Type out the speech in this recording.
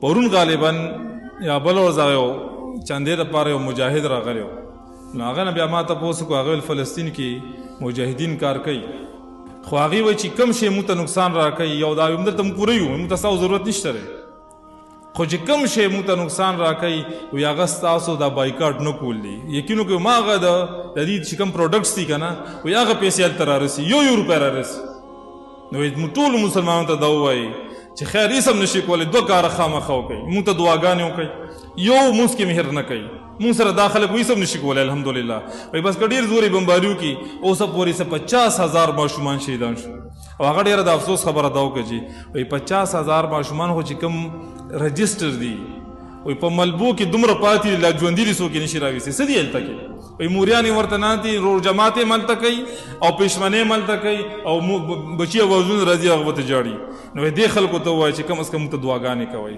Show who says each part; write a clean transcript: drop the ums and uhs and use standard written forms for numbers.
Speaker 1: پرون غالبا یا بل ورځ یو چندې دپاره یو مجاهد راغلی و، نو هغه نه بیا ما تپوس وکړو، هغه ویل فلسطین کې مجاهدین کار کوي، خو هغې وایي چې کوم شی موږ ته نقصان راکوي یو دا همدلته موږ پوره یو، موږ ته ستاسو ضرورت نشته دی، خو چې کوم شی موږ ته نقصان راکوي وایي هغه ستاسو دا بایکاټ نه کول دي. یقین وکړئ ما هغه د دې چې کوم پروډکټس دي که نه وایي هغه پیسې هلته رارسي، یو روپۍ رارسي. نو موږ ټولو مسلمانانو ته دا ووایي چې خیر هېڅ هم نشي کولی، دوه کاره خامخا وکړئ، موږ ته دعاګانې وکړئ، یو مونځ کې مهر نه کوي، مونږ سره دا خلک هېڅ هم نشي کولی الحمدلله. وایي بس که ډېر زورې بمباري وکړي اوسه پورې 50,000 ماشومان شهیدان شو، او هغه ډېره د افسوس خبره دا وکړه چې وایي 50,000 ماشومان خو چې کوم رجسټر دي وایي په ملبو کې دومره پاتې دي لا ژوندي دي څوک یې نشي راویستی. څه دي هلته کې؟ وایي موریان یې ورته ناست دي، روژ جماعت یې ملته کوي او پېشمنۍ ملته کوي او بچي او وزونه راځي هغه ورته جاړي. نو دې خلکو ته ووایي چې کم از کم موږ ته دعاګانې کوئ.